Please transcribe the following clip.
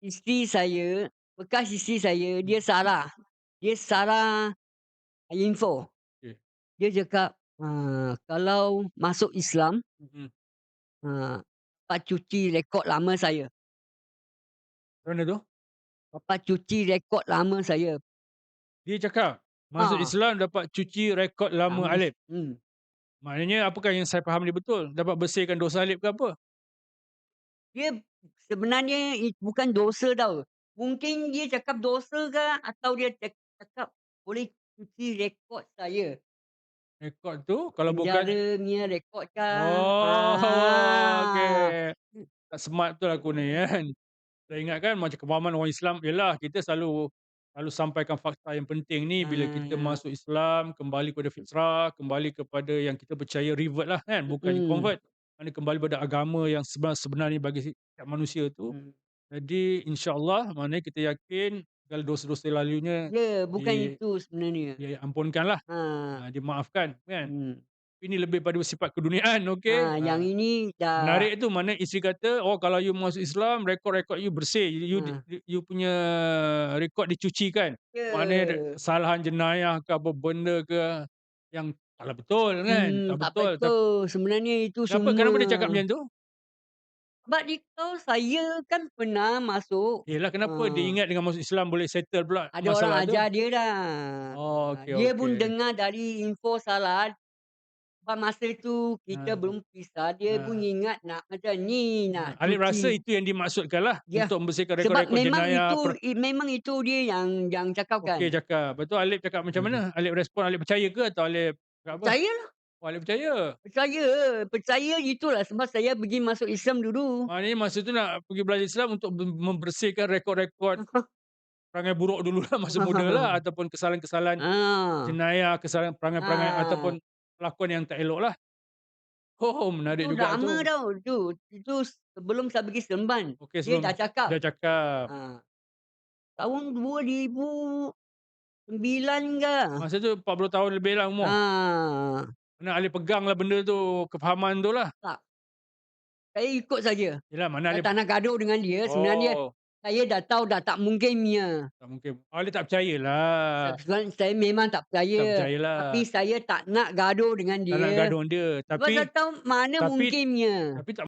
isteri saya, bekas isteri saya, Hmm, dia salah info. okey. Dia cakap, kalau masuk Islam, Mhm. dapat cuci rekod lama saya. Macam mana tu? Dapat cuci rekod lama saya. Dia cakap, masuk Ha, Islam dapat cuci rekod lama lama Alip. hmm. Maknanya apakah yang saya faham ni betul? Dapat bersihkan dosa Alip ke apa? Dia sebenarnya bukan dosa tau. Mungkin dia cakap dosa ke atau dia cakap boleh cuci rekod saya. Rekod tu kalau bukan Penjara punya rekod kah? oh, okey. Tak smart betul aku ni kan. Saya ingat kan macam kefahaman orang Islam ialah kita selalu sampaikan fakta yang penting ni bila kita Ah, masuk Islam, kembali kepada fitrah, kembali kepada yang kita percaya revert lah kan, bukannya mhm, convert. Mana kembali pada agama yang sebenarnya bagi setiap manusia tu. mhm. Jadi insya-Allah maknanya kita yakin segala dosa-dosa lalunya Ya, bukan di itu sebenarnya. diampunkanlah, Ha, dimaafkan kan. hmm. Ini lebih pada bersifat keduniaan, okey. Yang ini dah Menarik tu mana isteri kata, "Oh kalau you masuk Islam, rekod-rekod you bersih, ha, you punya rekod dicucikan." Maknanya ya, kesalahan jenayah ke apa benda ke yang taklah betul kan, tak tak betul. betul. Sebenarnya itu semua Kenapa dia cakap macam tu? sebab dia tahu saya kan pernah masuk, Yelah kenapa dia ingat dengan masuk Islam boleh settle pula ada orang masalah tu? ajar dia dah. Oh, okey Dia pun okey. dengar dari info salah, sebab masa itu kita Ha, belum pisah, dia pun ha, ingat nak macam ni, nak Alif rasa cuci. itu yang dimaksudkanlah Ya, untuk membersihkan sebab rekod-rekod jenayah memang itu dia yang cakapkan. okey cakap. Lepas tu Alif cakap macam mana? Mhm. Alif respon, Alif percaya ke atau Alif cakap apa? Percayalah, Oh, Alif percaya. percaya, percaya itulah sebab saya pergi masuk Islam dulu. Maknanya masa tu nak pergi belajar Islam untuk membersihkan rekod-rekod perangai buruk dululah masa muda lah ataupun kesalahan-kesalahan Ah, jenayah, kesalahan perangai-perangai ah, ataupun kelakuan yang tak elok lah. Oh, menarik itu juga lama tu. tau, itu sebelum saya pergi Seremban, Okey dia sebelum dah cakap. dah cakap. Ah, tahun 2009 ke? Masa tu 40 tahun lebih lah umur. Ah, Mana Alif pegang lah benda tu, kefahaman tu lah. tak, saya ikut saja. Yelah mana Saya Alif tak nak gaduh dengan dia, sebenarnya oh, saya dah tahu dah tak mungkin punya. tak mungkin. Oh, Alif tak percayalah. Saya memang tak Tak percaya, tapi percayalah. saya tak nak gaduh dengan Tak nak dia, gaduh dengan dia. sebab Tapi saya tahu mana tapi mungkinnya. tapi tak